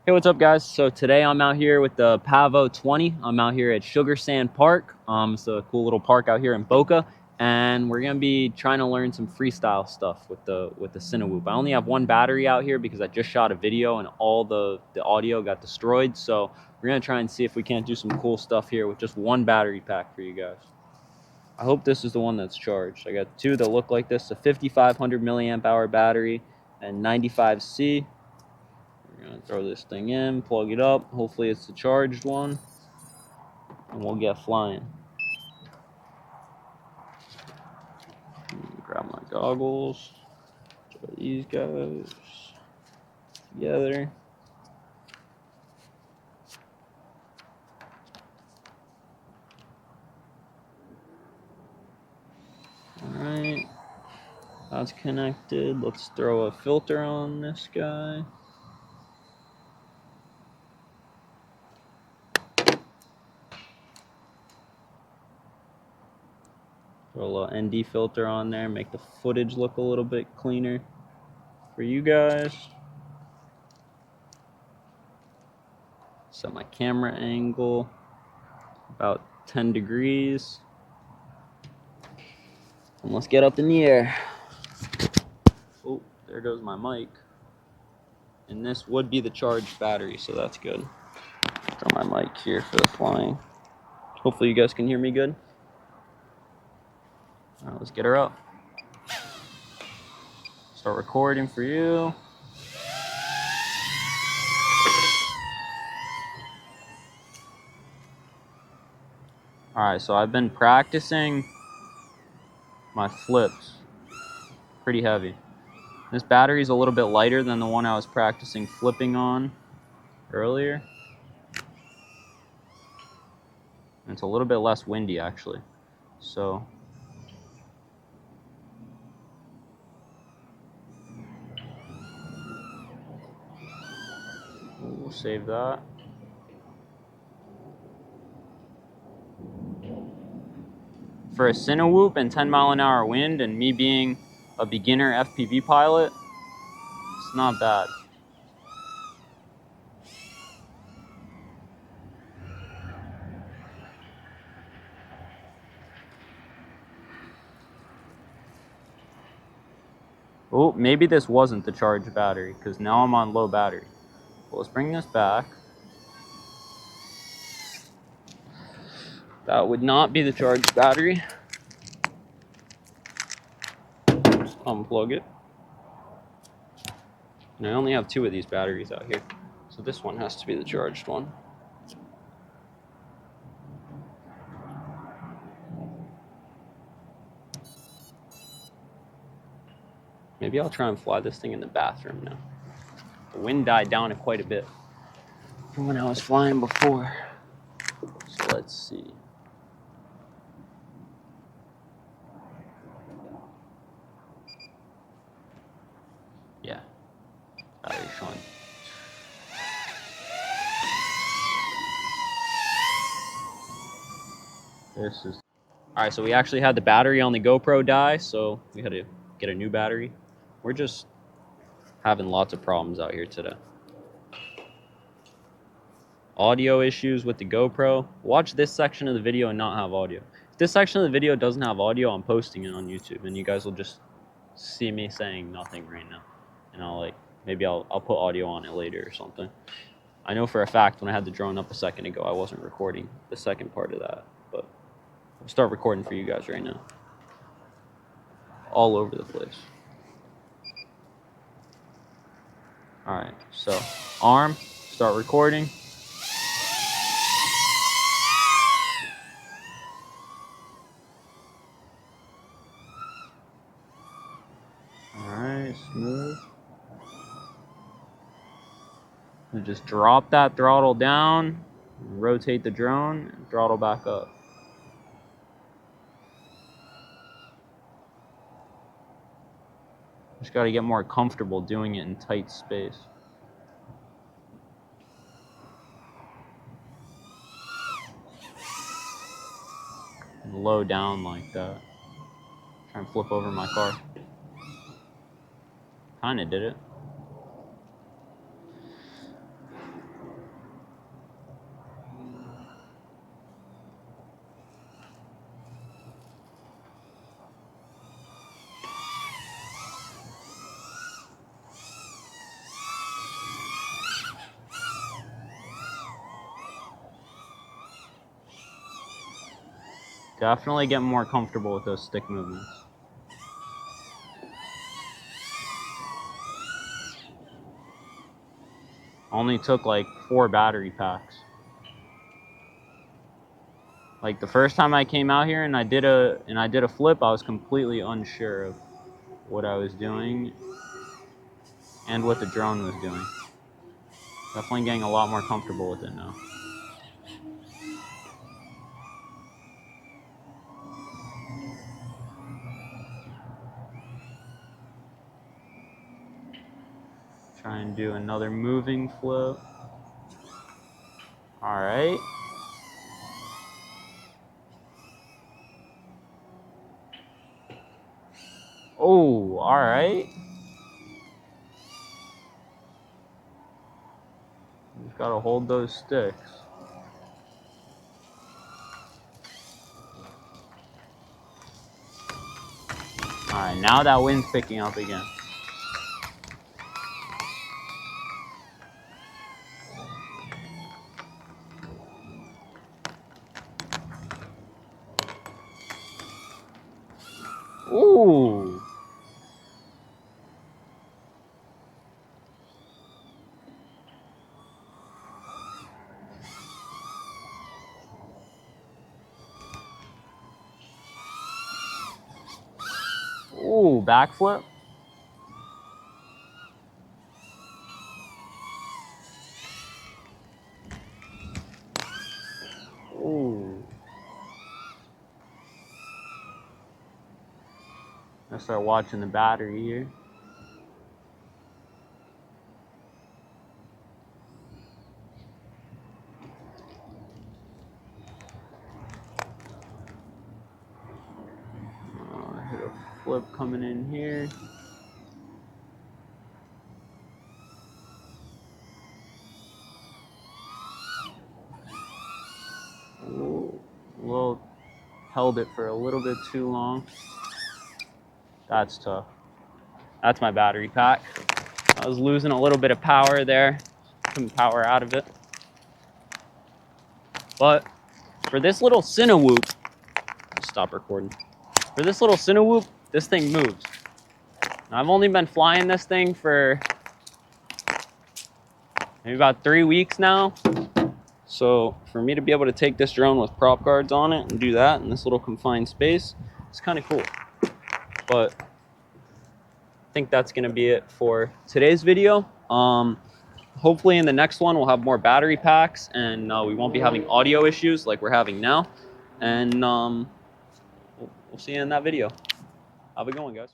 Hey, what's up, guys? So today I'm out here with the Pavo 20. I'm out here at Sugar Sand Park. It's a cool little park out here in Boca, and we're gonna be trying to learn some freestyle stuff with the Cinewhoop. I only have one battery out here because I just shot a video and all the audio got destroyed. So we're gonna try and see if we can't do some cool stuff here with just one battery pack for you guys. I hope this is the one that's charged. I got two that look like this: a 5,500 milliamp hour battery and 95C. We're gonna throw this thing in, plug it up. Hopefully it's the charged one, and we'll get flying. Grab my goggles. Throw these guys together. Alright, that's connected. Let's throw a filter on this guy. Throw a little ND filter on there, make the footage look a little bit cleaner for you guys. Set my camera angle about 10 degrees. And let's get up in the air. Oh, there goes my mic. And this would be the charged battery, so that's good. Throw my mic here for the flying. Hopefully you guys can hear me good. All right, let's get her up. Start recording for you. All right, so I've been practicing my flips pretty heavy. This battery is a little bit lighter than the one I was practicing flipping on earlier. And it's a little bit less windy actually. So we'll save that. For a Cinewhoop and 10-mile-an-hour wind, and me being a beginner FPV pilot, it's not bad. Oh, maybe this wasn't the charged battery because now I'm on low battery. Well, let's bring this back. That would not be the charged battery. Just unplug it. And I only have two of these batteries out here, so this one has to be the charged one. Maybe I'll try and fly this thing in the bathroom now. The wind died down quite a bit from when I was flying before. So let's see. Yeah, battery showing. This is all right. So we actually had the battery on the GoPro die, so we had to get a new battery. We're just having lots of problems out here today. Audio issues with the GoPro. Watch this section of the video and not have audio. If this section of the video doesn't have audio, I'm posting it on YouTube, and you guys will just see me saying nothing right now. And maybe I'll put audio on it later or something. I know for a fact when I had the drone up a second ago, I wasn't recording the second part of that, but I'll start recording for you guys right now. All over the place. All right, so arm, start recording. All right, smooth. And just drop that throttle down, rotate the drone, and throttle back up. Just got to get more comfortable doing it in tight space. And low down like that. Try and flip over my car. Kinda did it. Definitely get more comfortable with those stick movements. Only took like 4 battery packs. Like the first time I came out here and I did a flip, I was completely unsure of what I was doing and what the drone was doing. Definitely getting a lot more comfortable with it now. Try and do another moving flip. All right. Oh, all right. Just gotta hold those sticks. All right, now that wind's picking up again. Ooh. Ooh, backflip. Ooh. Let's start watching the battery here. Hit a flip coming in here. Ooh, held it for a little bit too long. That's tough. That's my battery pack. I was losing a little bit of power there. Couldn't power out of it. But for this little Cinewhoop, stop recording. For this little Cinewhoop, this thing moves. Now, I've only been flying this thing for maybe about 3 weeks now. So for me to be able to take this drone with prop guards on it and do that in this little confined space, it's kind of cool. But I think that's going to be it for today's video. Hopefully in the next one we'll have more battery packs and we won't be having audio issues like we're having now. And we'll see you in that video. Have a good one, guys.